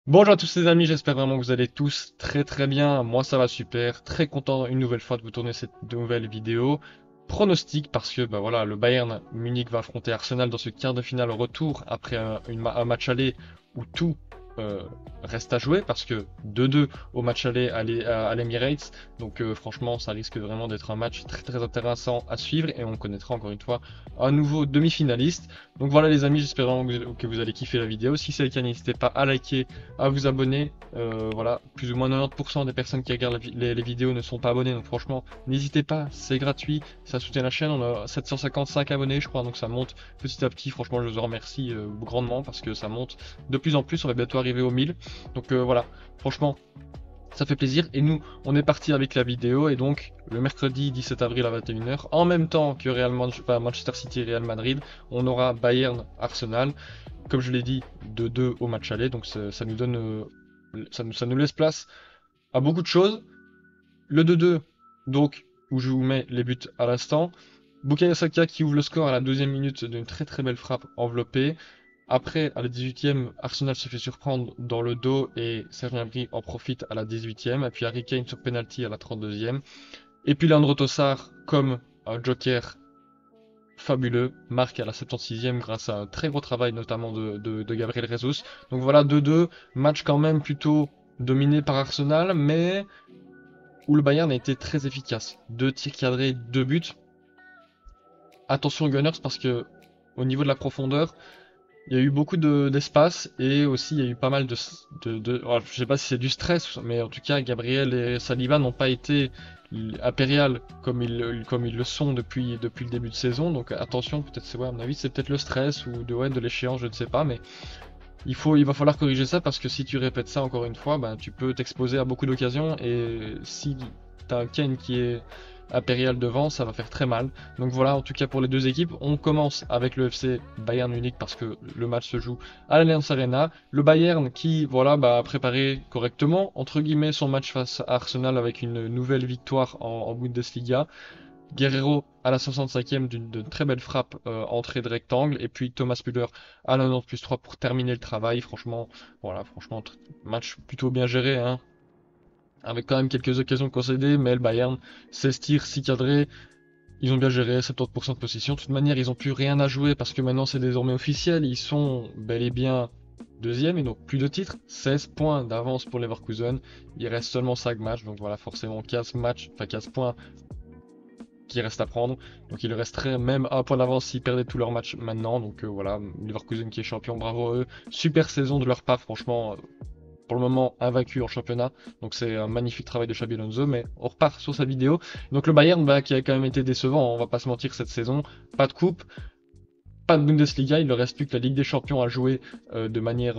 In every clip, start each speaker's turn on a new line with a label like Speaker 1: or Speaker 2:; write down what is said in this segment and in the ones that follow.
Speaker 1: Bonjour à tous les amis, j'espère vraiment que vous allez tous très bien. Moi ça va super, très content une nouvelle fois de vous tourner cette nouvelle vidéo. Pronostic parce que bah voilà, le Bayern Munich va affronter Arsenal dans ce quart de finale retour après un match aller où tout euh, reste à jouer parce que 2-2 au match aller à l'Emirates. Donc franchement ça risque vraiment d'être un match très intéressant à suivre et on connaîtra encore une fois un nouveau demi-finaliste. Donc voilà les amis, j'espère vraiment que vous allez kiffer la vidéo. Si c'est le cas, n'hésitez pas à liker, à vous abonner. Voilà, plus ou moins 90% des personnes qui regardent les vidéos ne sont pas abonnées, donc franchement, n'hésitez pas, c'est gratuit, ça soutient la chaîne. On a 755 abonnés, je crois, donc ça monte petit à petit. Franchement, je vous en remercie grandement parce que ça monte de plus en plus. On va bientôt arriver aux 1000. Donc voilà, franchement, ça fait plaisir. Et nous, on est parti avec la vidéo. Et donc, le mercredi 17 avril à 21h, en même temps que Manchester City et Real Madrid, on aura Bayern Arsenal. Comme je l'ai dit, 2-2 au match aller. Donc, ça nous donne, ça nous laisse place à beaucoup de choses. Le 2-2, donc, où je vous mets les buts à l'instant. Bukayo Saka qui ouvre le score à la deuxième minute d'une très belle frappe enveloppée. Après, à la 18e, Arsenal se fait surprendre dans le dos et Serge Gnabry en profite à la 18e. Et puis Harry Kane sur penalty à la 32e. Et puis Leandro Trossard, comme un joker fabuleux, marque à la 76e grâce à un très gros travail notamment de Gabriel Jesus. Donc voilà, 2-2, match quand même plutôt dominé par Arsenal, mais où le Bayern a été très efficace. Deux tirs cadrés, deux buts. Attention aux Gunners parce que au niveau de la profondeur, il y a eu beaucoup d'espace et aussi il y a eu pas mal alors, je sais pas si c'est du stress, mais en tout cas Gabriel et Saliba n'ont pas été impérial comme ils le sont depuis le début de saison. Donc attention, peut-être c'est ouais, à mon avis c'est peut-être le stress ou de l'échéance, je ne sais pas, mais il va falloir corriger ça parce que si tu répètes ça encore une fois, ben, tu peux t'exposer à beaucoup d'occasions et si t'as un Kane qui est impérial devant, ça va faire très mal. Donc voilà, en tout cas pour les deux équipes, on commence avec le FC Bayern Munich parce que le match se joue à l'Allianz Arena. Le Bayern qui, voilà, a préparé correctement, entre guillemets, son match face à Arsenal avec une nouvelle victoire en Bundesliga. Guerrero à la 65e d'une très belle frappe entrée de rectangle et puis Thomas Müller à la 90+3 pour terminer le travail. Franchement, voilà, franchement, match plutôt bien géré, hein, avec quand même quelques occasions concédées, mais le Bayern, 16 tirs, 6 cadrés, ils ont bien géré, 70% de possession. De toute manière, ils n'ont plus rien à jouer parce que maintenant c'est désormais officiel, ils sont bel et bien deuxième, ils n'ont plus de titres, 16 points d'avance pour Leverkusen, il reste seulement 5 matchs, donc voilà, forcément 15 matchs, enfin 15 points qui reste à prendre. Donc il resterait même un point d'avance s'ils perdaient tous leurs matchs maintenant. Donc voilà, Leverkusen qui est champion, bravo à eux. Super saison de leur part, franchement, pour le moment invaincu en championnat. Donc c'est un magnifique travail de Xabi Alonso, mais on repart sur sa vidéo. Donc le Bayern qui a quand même été décevant, on va pas se mentir cette saison. Pas de coupe, pas de Bundesliga, il ne reste plus que la Ligue des Champions à jouer de manière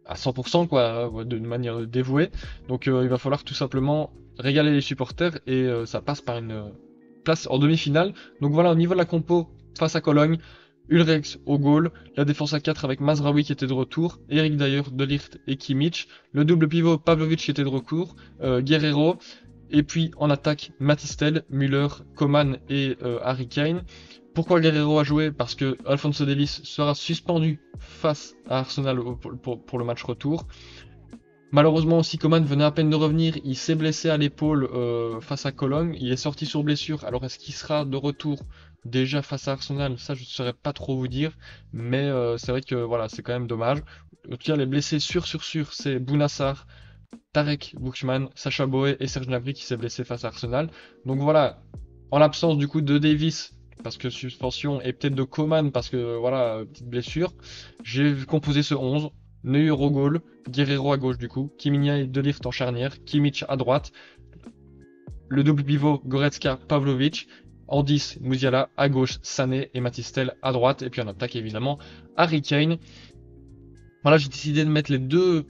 Speaker 1: à 100% quoi, de manière dévouée. Donc il va falloir tout simplement régaler les supporters et ça passe par une place en demi-finale. Donc voilà, au niveau de la compo face à Cologne, Ulrex au goal, la défense à 4 avec Mazraoui qui était de retour, Eric Dyer, De Ligt et Kimmich, le double pivot Pavlovic qui était de recours, Guerrero, et puis en attaque Matistel, Müller, Coman et Harry Kane. Pourquoi Guerrero a joué? Parce que Alphonso Davies sera suspendu face à Arsenal pour le match retour. Malheureusement aussi Coman venait à peine de revenir, il s'est blessé à l'épaule face à Cologne, il est sorti sur blessure, alors est-ce qu'il sera de retour déjà face à Arsenal? Ça je ne saurais pas trop vous dire, mais c'est vrai que voilà, c'est quand même dommage. En tout cas les blessés sûr, c'est Bounassar, Tarek Buchmann, Sacha Boey et Serge Gnabry qui s'est blessé face à Arsenal. Donc voilà, en l'absence du coup de Davis, parce que suspension, et peut-être de Coman, parce que voilà, petite blessure, j'ai composé ce 11. Neuer au goal, Guerrero à gauche du coup, Kimmich et De Ligt en charnière, Kimmich à droite, le double pivot Goretzka, Pavlovic, en 10, Musiala à gauche, Sané et Matistel à droite, et puis en attaque évidemment Harry Kane. Voilà, j'ai décidé de mettre les deux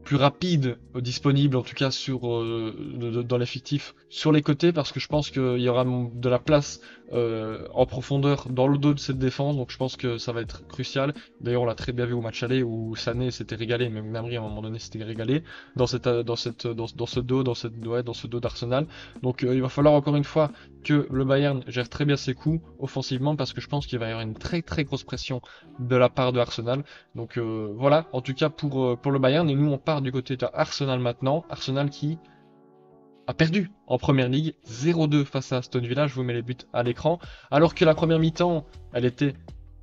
Speaker 1: plus rapide disponible, en tout cas dans l'effectif sur les côtés, parce que je pense qu'il y aura de la place en profondeur dans le dos de cette défense, donc je pense que ça va être crucial. D'ailleurs, on l'a très bien vu au match aller où Sané s'était régalé, même Gnabry à un moment donné s'était régalé dans ce dos, dans ce dos d'Arsenal. Donc il va falloir encore une fois que le Bayern gère très bien ses coups offensivement, parce que je pense qu'il va y avoir une très très grosse pression de la part de Arsenal. Donc voilà, en tout cas pour le Bayern, et nous on part du côté de Arsenal maintenant. Arsenal qui a perdu en première ligue 0-2 face à Aston Villa. Je vous mets les buts à l'écran. Alors que la première mi-temps, elle était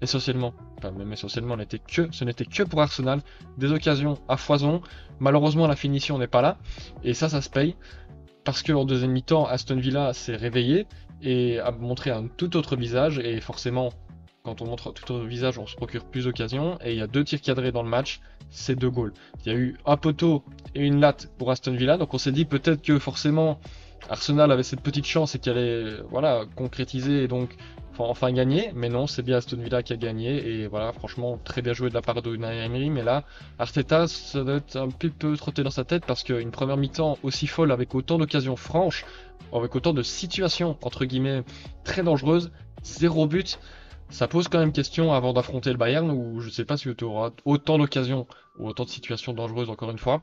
Speaker 1: essentiellement, enfin même essentiellement, ce n'était que pour Arsenal. Des occasions à foison. Malheureusement, la finition n'est pas là. Et ça se paye. Parce qu'en deuxième mi-temps, Aston Villa s'est réveillé et a montré un tout autre visage. Et forcément, quand on montre tout autre visage, on se procure plus d'occasions. Et il y a 2 tirs cadrés dans le match, c'est 2 goals. Il y a eu un poteau et une latte pour Aston Villa. Donc on s'est dit peut-être que forcément Arsenal avait cette petite chance et qu'elle allait voilà, concrétiser et donc enfin gagner. Mais non, c'est bien Aston Villa qui a gagné. Et voilà, franchement, très bien joué de la part de Unai Emery. Mais là, Arteta, ça doit être un peu trotté dans sa tête parce qu'une première mi-temps aussi folle avec autant d'occasions franches, avec autant de situations entre guillemets très dangereuses, 0 but. Ça pose quand même question avant d'affronter le Bayern, où je sais pas si tu auras autant d'occasions ou autant de situations dangereuses encore une fois.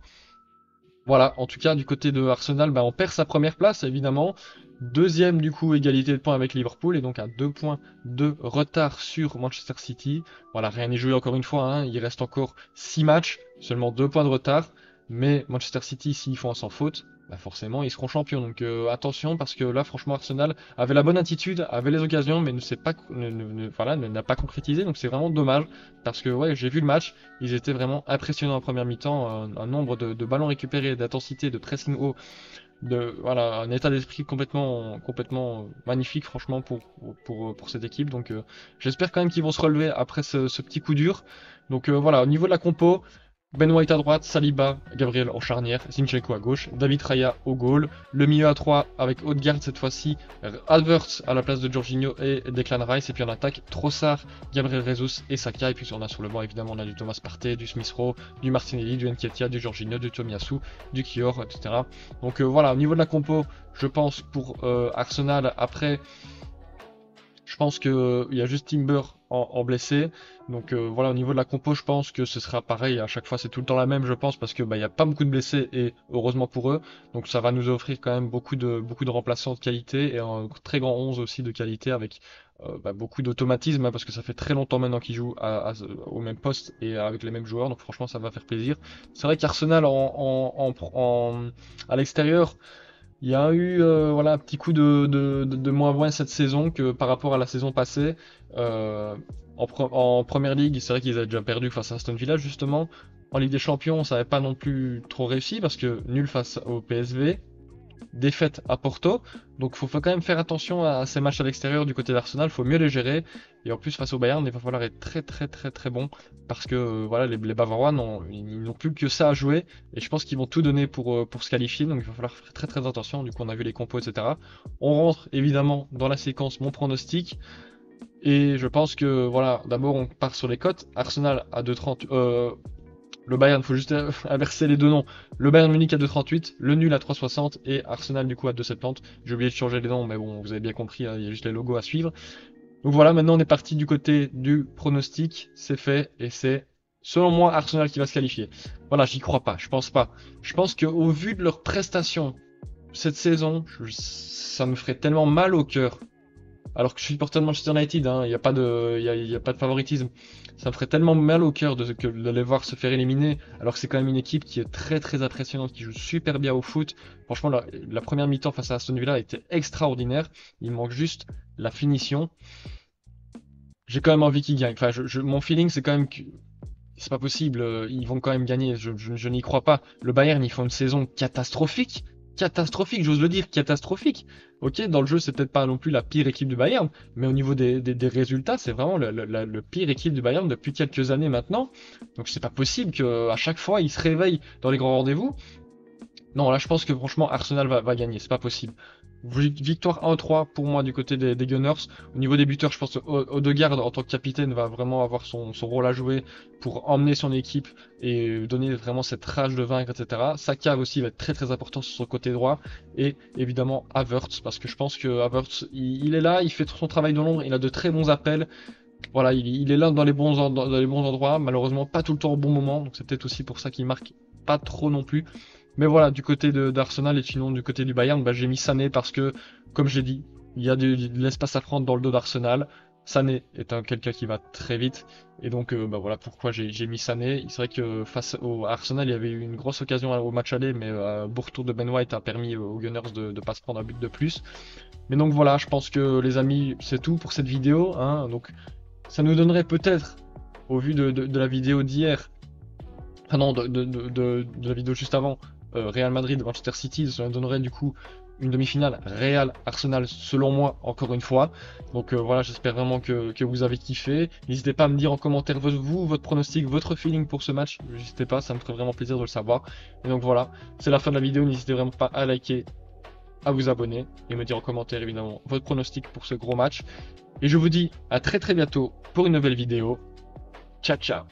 Speaker 1: Voilà, en tout cas du côté de Arsenal, on perd sa première place évidemment. Deuxième du coup égalité de points avec Liverpool et donc à 2 points de retard sur Manchester City. Voilà, rien n'est joué encore une fois, hein. Il reste encore 6 matchs, seulement 2 points de retard. Mais Manchester City, s'ils font un sans faute, forcément ils seront champions. Donc attention parce que là franchement Arsenal avait la bonne attitude, avait les occasions mais n'a pas concrétisé. Donc c'est vraiment dommage parce que ouais, j'ai vu le match, ils étaient vraiment impressionnants en première mi-temps, un nombre de ballons récupérés, d'intensité, de pressing haut, voilà, un état d'esprit complètement magnifique franchement pour cette équipe. Donc j'espère quand même qu'ils vont se relever après ce petit coup dur. Donc voilà, au niveau de la compo, Ben White à droite, Saliba, Gabriel en charnière, Zinchenko à gauche, David Raya au goal, le milieu à 3 avec Odegaard cette fois-ci, Havertz à la place de Jorginho et Declan Rice, et puis en attaque, Trossard, Gabriel Jesus et Saka, et puis on a sur le banc évidemment on a du Thomas Partey, du Smith Rowe, du Martinelli, du Nketiah, du Jorginho, du Tomiyasu, du Kior, etc. Donc voilà, au niveau de la compo, je pense pour Arsenal, après je pense qu'il y a juste Timber en blessé. Donc voilà, au niveau de la compo, je pense que ce sera pareil. À chaque fois, c'est tout le temps la même, je pense, parce que il n'y a pas beaucoup de blessés et heureusement pour eux. Donc ça va nous offrir quand même beaucoup de remplaçants de qualité et un très grand 11 aussi de qualité avec beaucoup d'automatisme, hein, parce que ça fait très longtemps maintenant qu'ils jouent au même poste et avec les mêmes joueurs. Donc franchement, ça va faire plaisir. C'est vrai qu'Arsenal à l'extérieur. Il y a eu voilà, un petit coup de moins bien cette saison que par rapport à la saison passée. Euh, en première ligue, c'est vrai qu'ils avaient déjà perdu face à Aston Villa justement. En Ligue des Champions, ça n'avait pas non plus trop réussi parce que nul face au PSV, défaite à Porto. Donc faut quand même faire attention à ces matchs à l'extérieur du côté d'Arsenal, faut mieux les gérer. Et en plus face au Bayern, il va falloir être très très très très bon parce que voilà, les Bavarois ils n'ont plus que ça à jouer et je pense qu'ils vont tout donner pour se qualifier. Donc il va falloir faire très très attention. Du coup on a vu les compos, etc. On rentre évidemment dans la séquence mon pronostic. Et je pense que voilà, d'abord on part sur les cotes. Arsenal à 2,30, le Bayern, faut juste inverser les deux noms. Le Bayern Munich à 2,38, le nul à 3,60 et Arsenal du coup à 2,70. J'ai oublié de changer les noms, mais bon, vous avez bien compris, hein, il y a juste les logos à suivre. Donc voilà, maintenant on est parti du côté du pronostic, c'est fait et c'est selon moi Arsenal qui va se qualifier. Voilà, j'y crois pas, je pense pas. Je pense qu'au vu de leurs prestations cette saison, ça me ferait tellement mal au cœur. Alors que je suis supporter de Manchester United, hein, il n'y a pas y a pas de favoritisme. Ça me ferait tellement mal au cœur de les voir se faire éliminer, alors que c'est quand même une équipe qui est très très impressionnante, qui joue super bien au foot. Franchement, la première mi-temps face à Aston Villa était extraordinaire. Il manque juste la finition. J'ai quand même envie qu'ils gagnent. Enfin, mon feeling, c'est quand même que c'est pas possible. Ils vont quand même gagner. Je n'y crois pas. Le Bayern, ils font une saison catastrophique. Catastrophique, j'ose le dire, catastrophique. Ok, dans le jeu, c'est peut-être pas non plus la pire équipe du Bayern, mais au niveau des résultats, c'est vraiment le pire équipe du Bayern depuis quelques années maintenant. Donc c'est pas possible qu'à chaque fois, ils se réveillent dans les grands rendez-vous Non, là, je pense que franchement, Arsenal va gagner, c'est pas possible. Victoire 1-3 pour moi du côté des Gunners. Au niveau des buteurs, je pense que Odegaard, en tant que capitaine, va vraiment avoir son rôle à jouer pour emmener son équipe et donner vraiment cette rage de vaincre, etc. Saka aussi va être très très important sur son côté droit. Et évidemment, Havertz, parce que je pense que Havertz, il est là, il fait son travail de l'ombre, il a de très bons appels. Voilà, il est là dans les dans les bons endroits, malheureusement pas tout le temps au bon moment, donc c'est peut-être aussi pour ça qu'il marque pas trop non plus. Mais voilà, du côté d'Arsenal et sinon du côté du Bayern, bah, j'ai mis Sané parce que, comme j'ai dit, il y a de l'espace à prendre dans le dos d'Arsenal. Sané est quelqu'un qui va très vite, et donc bah, voilà pourquoi j'ai mis Sané. C'est vrai que face au à Arsenal, il y avait eu une grosse occasion au match aller, mais beau retour de Ben White a permis aux Gunners de ne pas se prendre un but de plus. Mais donc voilà, je pense que les amis, c'est tout pour cette vidéo, hein. Donc ça nous donnerait peut-être, au vu de la vidéo d'hier, ah non, de la vidéo juste avant, Real Madrid, Manchester City, ça nous donnerait du coup une demi-finale Real Arsenal, selon moi, encore une fois. Donc voilà, j'espère vraiment que vous avez kiffé. N'hésitez pas à me dire en commentaire votre pronostic, votre feeling pour ce match. N'hésitez pas, ça me ferait vraiment plaisir de le savoir. Et donc voilà, c'est la fin de la vidéo. N'hésitez vraiment pas à liker, à vous abonner et me dire en commentaire évidemment votre pronostic pour ce gros match. Et je vous dis à très très bientôt pour une nouvelle vidéo. Ciao ciao.